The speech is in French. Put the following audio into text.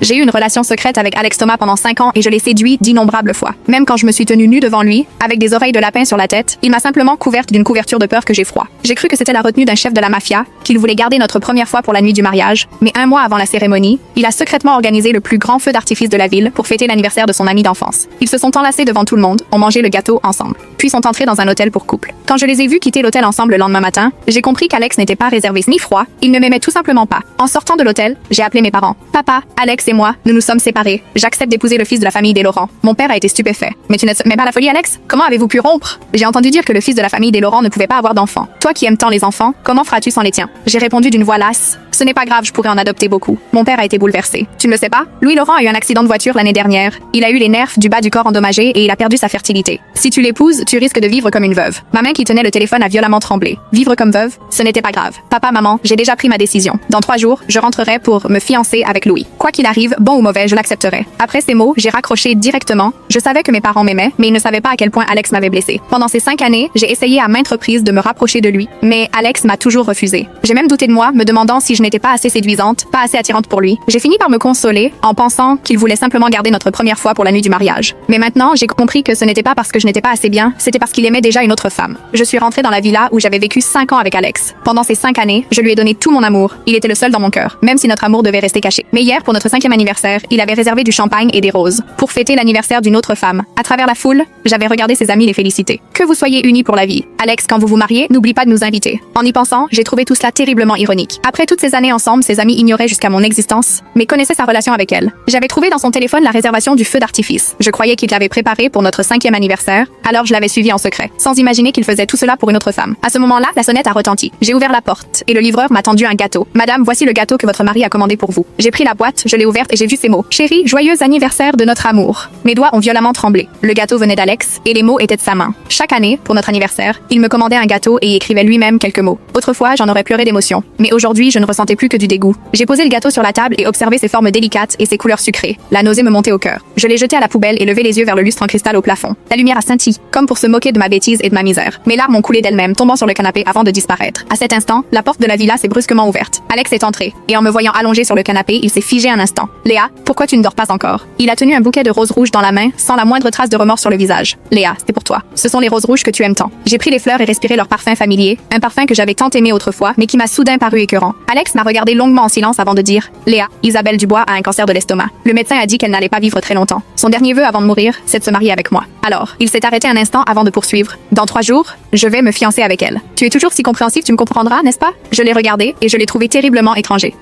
J'ai eu une relation secrète avec Alex Thomas pendant 5 ans et je l'ai séduit d'innombrables fois. Même quand je me suis tenue nue devant lui, avec des oreilles de lapin sur la tête, il m'a simplement couverte d'une couverture de peur que j'ai froid. J'ai cru que c'était la retenue d'un chef de la mafia, qu'il voulait garder notre première fois pour la nuit du mariage, mais 1 mois avant la cérémonie, il a secrètement organisé le plus grand feu d'artifice de la ville pour fêter l'anniversaire de son ami d'enfance. Ils se sont enlacés devant tout le monde, ont mangé le gâteau ensemble, puis sont entrés dans un hôtel pour couple. Quand je les ai vus quitter l'hôtel ensemble le lendemain matin, j'ai compris qu'Alex n'était pas réservé ni froid, il ne m'aimait tout simplement pas. En sortant de l'hôtel, j'ai appelé mes parents. Papa, Alex et moi, nous nous sommes séparés. J'accepte d'épouser le fils de la famille des Laurent. Mon père a été stupéfait. Mais tu ne te mets pas la folie, Alex? Comment avez-vous pu rompre? J'ai entendu dire que le fils de la famille des Laurent ne pouvait pas avoir d'enfants. Toi qui aimes tant les enfants, comment feras-tu sans les tiens? J'ai répondu d'une voix lasse. Ce n'est pas grave, je pourrais en adopter beaucoup. Mon père a été bouleversé. Tu ne le sais pas? Louis Laurent a eu un accident de voiture l'année dernière. Il a eu les nerfs du bas du corps endommagés et il a perdu sa fertilité. Si tu l'épouses, tu risques de vivre comme une veuve. Ma main qui tenait le téléphone a violemment tremblé. Vivre comme veuve, ce n'était pas grave. Papa, maman, j'ai déjà pris ma décision. Dans 3 jours, je rentrerai pour me fiancer avec Louis. Quoi qu'il arrive, bon ou mauvais, je l'accepterai. Après ces mots, j'ai raccroché directement. Je savais que mes parents m'aimaient, mais ils ne savaient pas à quel point Alex m'avait blessé. Pendant ces 5 années, j'ai essayé à maintes reprises de me rapprocher de lui, mais Alex m'a toujours refusé. J'ai même douté de moi, me demandant si je n'étais pas assez séduisante, pas assez attirante pour lui. J'ai fini par me consoler en pensant qu'il voulait simplement garder notre première fois pour la nuit du mariage. Mais maintenant, j'ai compris que ce n'était pas parce que je n'étais pas assez bien, c'était parce qu'il aimait déjà une autre femme. Je suis rentrée dans la villa où j'avais vécu 5 ans avec Alex. Pendant ces 5 années, je lui ai donné tout mon amour. Il était le seul dans mon cœur, même si notre amour devait rester caché. Mais hier, pour notre 5e anniversaire, il avait réservé du champagne et des roses pour fêter l'anniversaire d'une autre femme. À travers la foule, j'avais regardé ses amis les féliciter. Que vous soyez unis pour la vie. Alex, quand vous vous mariez, n'oublie pas de nous inviter. En y pensant, j'ai trouvé tout cela terriblement ironique. Après toutes ces années ensemble, ses amis ignoraient jusqu'à mon existence, mais connaissaient sa relation avec elle. J'avais trouvé dans son téléphone la réservation du feu d'artifice. Je croyais qu'il l'avait préparé pour notre 5e anniversaire, alors je l'avais suivi en secret, sans imaginer qu'il faisait tout cela pour une autre femme. À ce moment-là, la sonnette a retenti. J'ai ouvert la porte, et le livreur m'a tendu un gâteau. Madame, voici le gâteau que votre mari a commandé pour vous. J'ai pris la boîte, je l'ai ouverte et j'ai vu ces mots. Chérie, joyeux anniversaire de notre amour. Mes doigts ont violemment tremblé. Le gâteau venait d'Alex, et les mots étaient de sa main. Chaque année, pour notre anniversaire, il me commandait un gâteau et écrivait lui-même quelques mots. Autrefois, j'en aurais pleuré d'émotion. Mais aujourd'hui, je ne ressentais plus que du dégoût. J'ai posé le gâteau sur la table et observé ses formes délicates et ses couleurs sucrées. La nausée me montait au cœur. Je l'ai jeté à la poubelle et levé les yeux vers le lustre en cristal au plafond. La lumière a scintillé, comme pour se moquer de ma bêtise et de ma misère. Mes larmes ont coulé d'elles-mêmes, tombant sur le canapé avant de disparaître. À cet instant, la porte de la villa s'est brusquement ouverte. Alex est entré, et en me voyant allongé sur le canapé, il s'est figé un instant. Léa, pourquoi tu ne dors pas encore? Il a tenu un bouquet de roses rouges dans la main, sans la moindre trace de remords sur le visage. Léa, c'est pour toi. Ce sont les roses rouges que tu aimes tant. J'ai pris les fleurs et respiré leur parfum familier, un parfum que j'avais tant aimé autrefois, mais qui m'a soudain paru écœurant. Alex m'a regardé longuement en silence avant de dire: Léa, Isabelle Dubois a un cancer de l'estomac. Le médecin a dit qu'elle n'allait pas vivre très longtemps. Son dernier vœu avant de mourir, c'est de se marier avec moi. Alors, il s'est arrêté un instant avant de poursuivre. Dans 3 jours, je vais me fiancer avec elle. Tu es toujours si compréhensif, tu me comprendras, n'est-ce pas? Je l'ai regardé et je l'ai trouvé terriblement étranger.